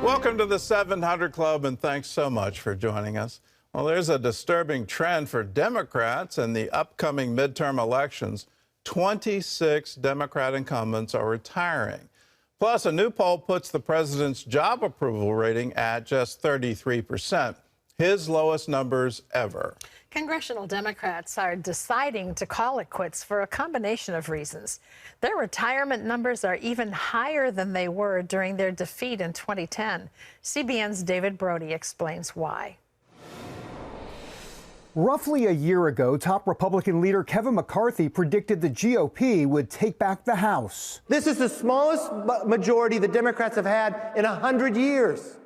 Welcome to the 700 Club, and thanks so much for joining us. Well, there's a disturbing trend for Democrats in the upcoming midterm elections. 26 Democrat incumbents are retiring. Plus, a new poll puts the president's job approval rating at just 33%, his lowest numbers ever. Congressional Democrats are deciding to call it quits for a combination of reasons. Their retirement numbers are even higher than they were during their defeat in 2010. CBN's David Brody explains why. Roughly a year ago, top Republican leader Kevin McCarthy predicted the GOP would take back the House. This is the smallest majority the Democrats have had in 100 years.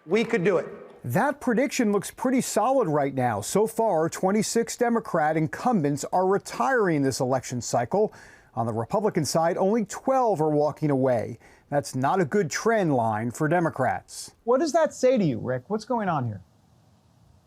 We could do it. That prediction looks pretty solid right now. So far, 26 Democrat incumbents are retiring this election cycle. On the Republican side, only 12 are walking away. That's not a good trend line for Democrats. What does that say to you, Rick? What's going on here?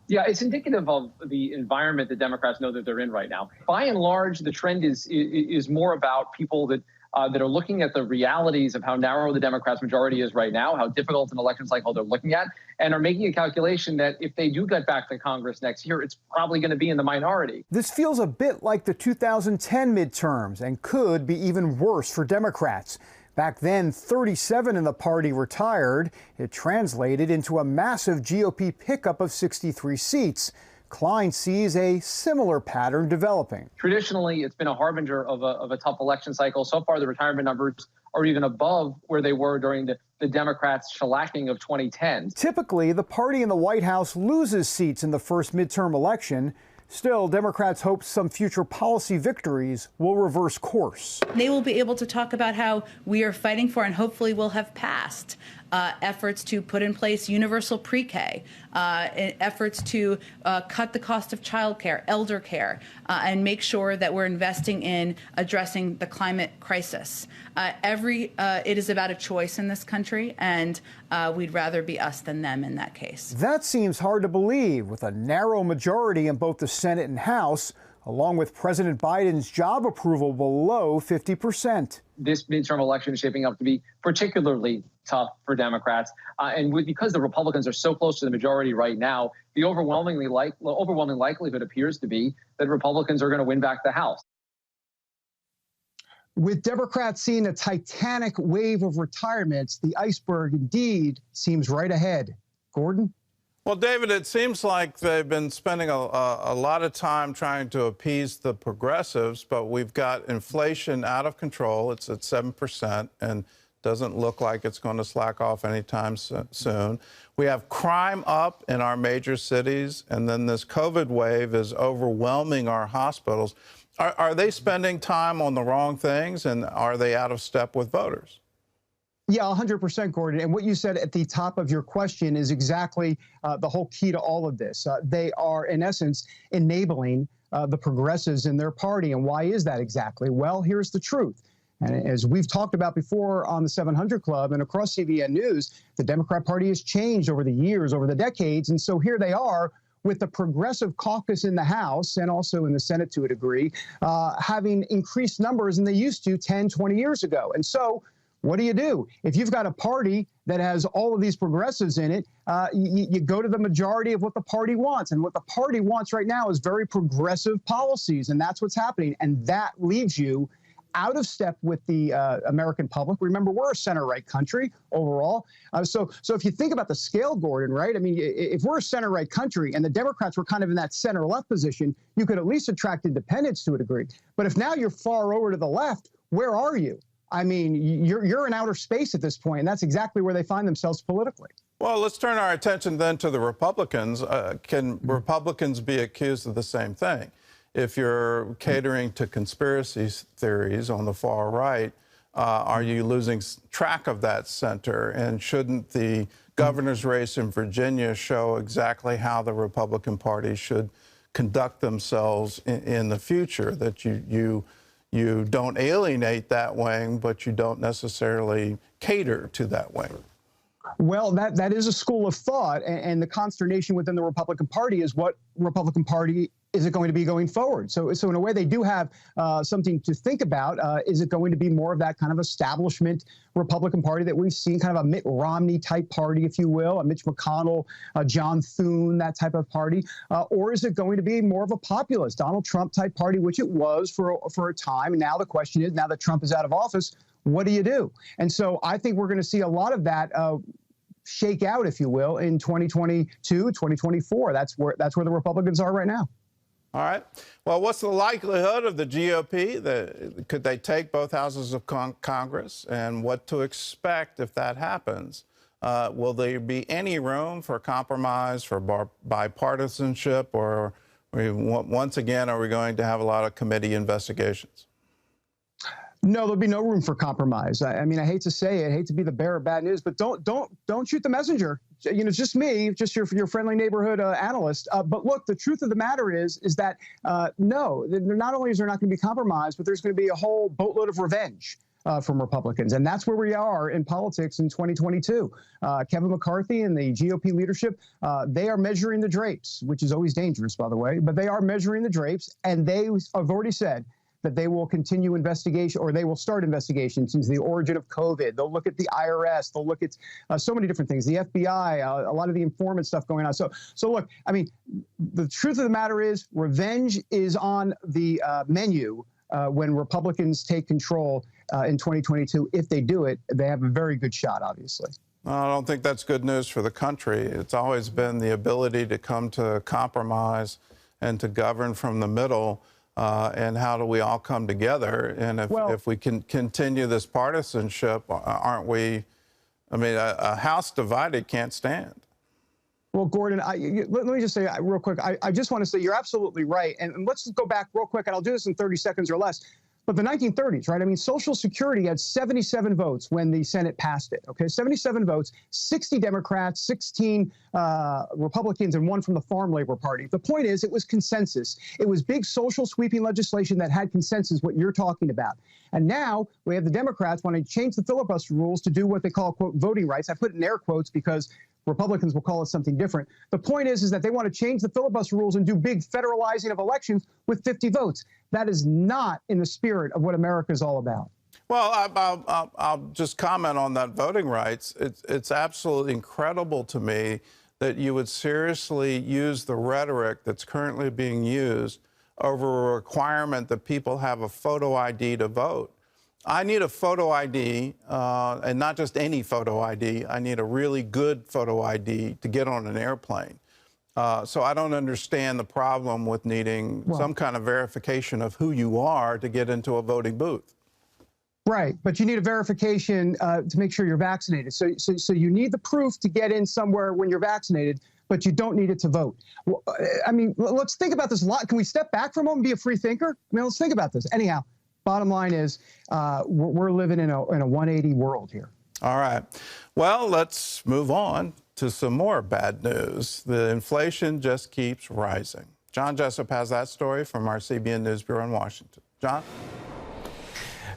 Yeah, it's indicative of the environment that Democrats know that they're in right now. By and large, the trend is more about people that are looking at the realities of how narrow the Democrats' majority is right now, how difficult an election cycle they're looking at, and are making a calculation that if they do get back to Congress next year, it's probably going to be in the minority. This feels a bit like the 2010 midterms and could be even worse for Democrats. Back then, 37 in the party retired. It translated into a massive GOP pickup of 63 seats. Klein sees a similar pattern developing. Traditionally, it's been a harbinger of a tough election cycle. So far, the retirement numbers are even above where they were during the Democrats' shellacking of 2010. Typically, the party in the White House loses seats in the first midterm election. Still, Democrats hope some future policy victories will reverse course. They will be able to talk about how we are fighting for and hopefully will have passed efforts to put in place universal pre-K, efforts to cut the cost of child care, elder care, and make sure that we're investing in addressing the climate crisis. It is about a choice in this country, and we'd rather be us than them in that case. That seems hard to believe, with a narrow majority in both the Senate and House, along with President Biden's job approval below 50%. This midterm election is shaping up to be particularly tough for Democrats. Because the Republicans are so close to the majority right now, the overwhelming likelihood appears to be that Republicans are going to win back the House. With Democrats seeing a titanic wave of retirements, the iceberg indeed seems right ahead. Gordon? Well, David, it seems like they've been spending a lot of time trying to appease the progressives, but we've got inflation out of control. It's at 7% and doesn't look like it's going to slack off anytime soon. We have crime up in our major cities, and then this COVID wave is overwhelming our hospitals. Are they spending time on the wrong things, and are they out of step with voters? Yeah, 100%, Gordon. And what you said at the top of your question is exactly the whole key to all of this. They are, in essence, enabling the progressives in their party. And why is that exactly? Well, here's the truth. And as we've talked about before on the 700 Club and across CBN News, the Democrat Party has changed over the years, over the decades. And so here they are with the progressive caucus in the House and also in the Senate to a degree, having increased numbers than they used to 10, 20 years ago. And so what do? If you've got a party that has all of these progressives in it, you go to the majority of what the party wants. And what the party wants right now is very progressive policies. And that's what's happening. And that leaves you out of step with the American public. Remember, we're a center-right country overall. So if you think about the scale, Gordon, right? I mean, if we're a center-right country and the Democrats were kind of in that center-left position, you could at least attract independents to a degree. But if now you're far over to the left, where are you? I mean, you're in outer space at this point, and that's exactly where they find themselves politically. Well, let's turn our attention then to the Republicans. Can Republicans be accused of the same thing? If you're catering to conspiracy theories on the far right, are you losing track of that center? And shouldn't the governor's race in Virginia show exactly how the Republican Party should conduct themselves in the future, that you don't alienate that wing, but you don't necessarily cater to that wing? Well, that is a school of thought, and the consternation within the Republican Party is what Republican Party is it going to be going forward? So in a way, they do have something to think about. Is it going to be more of that kind of establishment Republican Party that we've seen, kind of a Mitt Romney type party, if you will, a Mitch McConnell, John Thune, that type of party? Or is it going to be more of a populist, Donald Trump type party, which it was for a time? And now the question is, now that Trump is out of office, what do you do? And so I think we're going to see a lot of that shake out, if you will, in 2022, 2024. That's where the Republicans are right now. All right. Well, what's the likelihood of the GOP? Could they take both houses of Congress, and what to expect if that happens? Will there be any room for compromise, for bipartisanship, or once again, are we going to have a lot of committee investigations? No, there'll be no room for compromise. I mean, I hate to say it, I hate to be the bearer of bad news, but don't shoot the messenger. You know, it's just me, just your friendly neighborhood analyst. But look, the truth of the matter is that no, not only is there not going to be compromise, but there's going to be a whole boatload of revenge from Republicans. And that's where we are in politics in 2022. Kevin McCarthy and the GOP leadership, they are measuring the drapes, which is always dangerous, by the way, but they are measuring the drapes, and they have already said that they will continue investigation, or they will start investigations into the origin of COVID. They'll look at the IRS. They'll look at so many different things, the FBI, a lot of the informant stuff going on. So look, I mean, the truth of the matter is revenge is on the menu when Republicans take control in 2022. If they do it, they have a very good shot, obviously. I don't think that's good news for the country. It's always been the ability to come to compromise and to govern from the middle. And how do we all come together? And if we can continue this partisanship, aren't we? I mean, a house divided can't stand. Well, Gordon, let me just say real quick, I just want to say you're absolutely right. And let's go back real quick, and I'll do this in 30 seconds or less. But the 1930s, right? I mean, Social Security had 77 votes when the Senate passed it, okay? 77 votes, 60 Democrats, 16 Republicans, and 1 from the Farm Labor Party. The point is, it was consensus. It was big social sweeping legislation that had consensus, what you're talking about. And now we have the Democrats wanting to change the filibuster rules to do what they call, quote, voting rights. I put it in air quotes because Republicans will call it something different. The point is that they want to change the filibuster rules and do big federalizing of elections with 50 votes. That is not in the spirit of what America is all about. Well, I'll just comment on that voting rights. It's absolutely incredible to me that you would seriously use the rhetoric that's currently being used over a requirement that people have a photo ID to vote. I need a photo ID, and not just any photo ID. I need a really good photo ID to get on an airplane. So I don't understand the problem with needing some kind of verification of who you are to get into a voting booth. Right, but you need a verification to make sure you're vaccinated. So you need the proof to get in somewhere when you're vaccinated, but you don't need it to vote. Well, I mean, let's think about this a lot. Can we step back for a moment and be a free thinker? I mean, let's think about this. Anyhow, bottom line is we're living in a 180 world here. All right. Well, let's move on to some more bad news. The inflation just keeps rising. John Jessup has that story from our CBN News Bureau in Washington. John?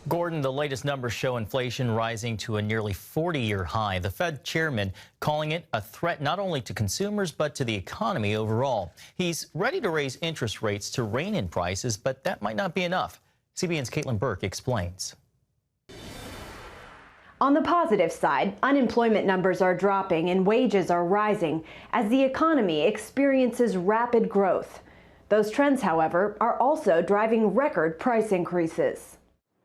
Gordon, the latest numbers show inflation rising to a nearly 40-year high. The Fed chairman calling it a threat not only to consumers but to the economy overall. He's ready to raise interest rates to rein in prices, but that might not be enough. CBN's Caitlin Burke explains. On the positive side, unemployment numbers are dropping and wages are rising as the economy experiences rapid growth. Those trends, however, are also driving record price increases.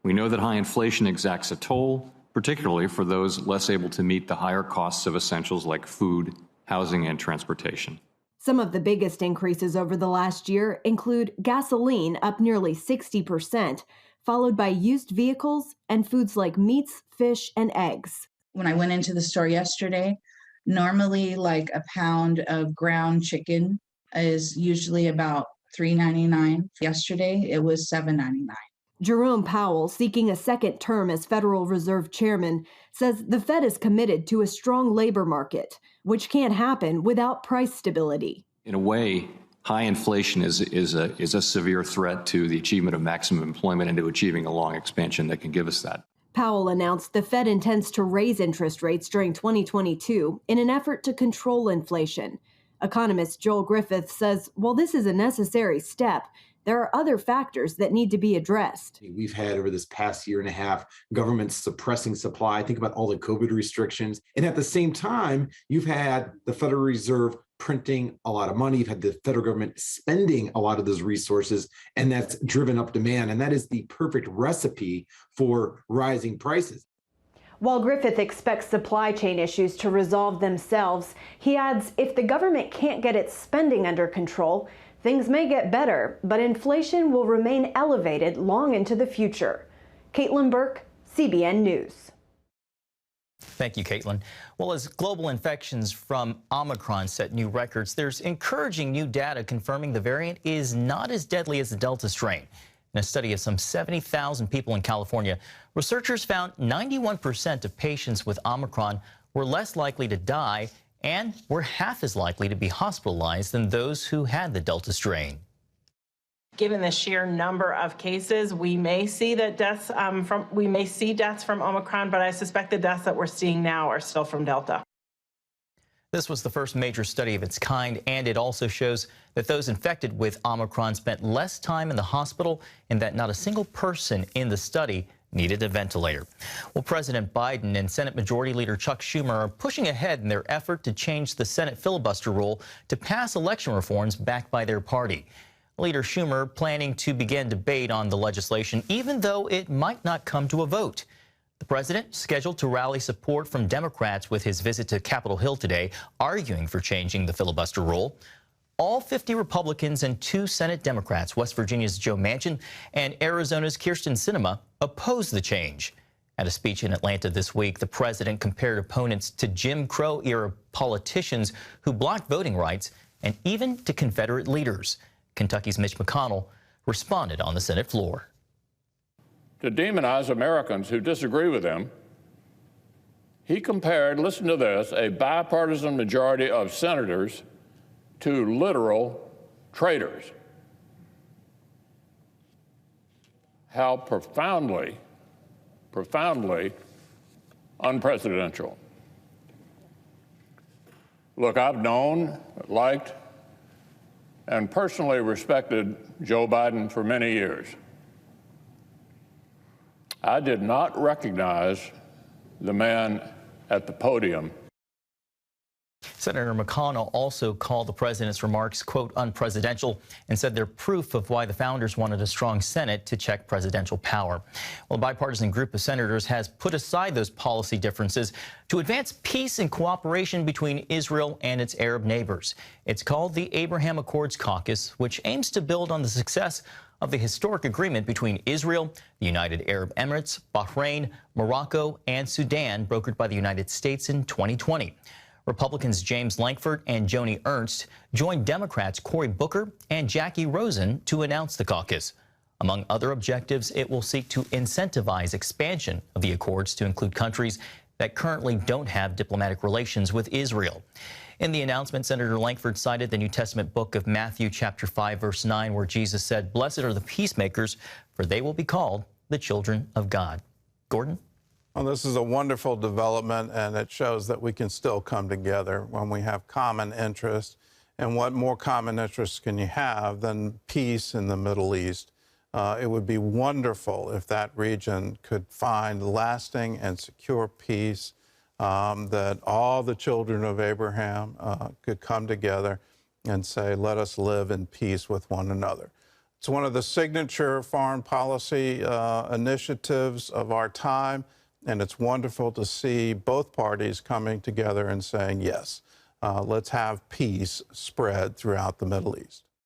We know that high inflation exacts a toll, particularly for those less able to meet the higher costs of essentials like food, housing, and transportation. Some of the biggest increases over the last year include gasoline up nearly 60%, followed by used vehicles and foods like meats, fish, and eggs. When I went into the store yesterday, normally like a pound of ground chicken is usually about $3.99. Yesterday, it was $7.99. Jerome Powell, seeking a second term as Federal Reserve Chairman, says the Fed is committed to a strong labor market, which can't happen without price stability. In a way, high inflation is a severe threat to the achievement of maximum employment and to achieving a long expansion that can give us that. Powell announced the Fed intends to raise interest rates during 2022 in an effort to control inflation. Economist Joel Griffith says while this is a necessary step, there are other factors that need to be addressed. We've had over this past year and a half, government suppressing supply. Think about all the COVID restrictions. And at the same time, you've had the Federal Reserve printing a lot of money. You've had the federal government spending a lot of those resources, and that's driven up demand. And that is the perfect recipe for rising prices. While Griffith expects supply chain issues to resolve themselves, he adds if the government can't get its spending under control, things may get better, but inflation will remain elevated long into the future. Caitlin Burke, CBN News. Thank you, Caitlin. Well, as global infections from Omicron set new records, there's encouraging new data confirming the variant is not as deadly as the Delta strain. In a study of some 70,000 people in California, researchers found 91% of patients with Omicron were less likely to die and were half as likely to be hospitalized than those who had the Delta strain. Given the sheer number of cases, we may see that deaths from Omicron, but I suspect the deaths that we're seeing now are still from Delta. This was the first major study of its kind, and it also shows that those infected with Omicron spent less time in the hospital and that not a single person in the study needed a ventilator. Well, President Biden and Senate Majority Leader Chuck Schumer are pushing ahead in their effort to change the Senate filibuster rule to pass election reforms backed by their party. Leader Schumer planning to begin debate on the legislation, even though it might not come to a vote. The president scheduled to rally support from Democrats with his visit to Capitol Hill today, arguing for changing the filibuster rule. All 50 Republicans and 2 Senate Democrats, West Virginia's Joe Manchin and Arizona's Kyrsten Sinema, opposed the change. At a speech in Atlanta this week, the president compared opponents to Jim Crow-era politicians who blocked voting rights and even to Confederate leaders. Kentucky's Mitch McConnell responded on the Senate floor. To demonize Americans who disagree with him, he compared, listen to this, a bipartisan majority of senators to literal traitors. How profoundly unpresidential. Look, I've known, liked, and personally respected Joe Biden for many years. I did not recognize the man at the podium. Senator McConnell also called the president's remarks, quote, unpresidential, and said they're proof of why the founders wanted a strong Senate to check presidential power. Well, a bipartisan group of senators has put aside those policy differences to advance peace and cooperation between Israel and its Arab neighbors. It's called the Abraham Accords Caucus, which aims to build on the success of the historic agreement between Israel, the United Arab Emirates, Bahrain, Morocco, and Sudan, brokered by the United States in 2020. Republicans James Lankford and Joni Ernst joined Democrats Cory Booker and Jackie Rosen to announce the caucus. Among other objectives, it will seek to incentivize expansion of the accords to include countries that currently don't have diplomatic relations with Israel. In the announcement, Senator Lankford cited the New Testament book of Matthew, chapter 5, verse 9, where Jesus said, "Blessed are the peacemakers, for they will be called the children of God." Gordon? Well, this is a wonderful development, and it shows that we can still come together when we have common interests. And what more common interests can you have than peace in the Middle East? It would be wonderful if that region could find lasting and secure peace, that all the children of Abraham could come together and say, let us live in peace with one another. It's one of the signature foreign policy initiatives of our time, and it's wonderful to see both parties coming together and saying, yes, let's have peace spread throughout the Middle East.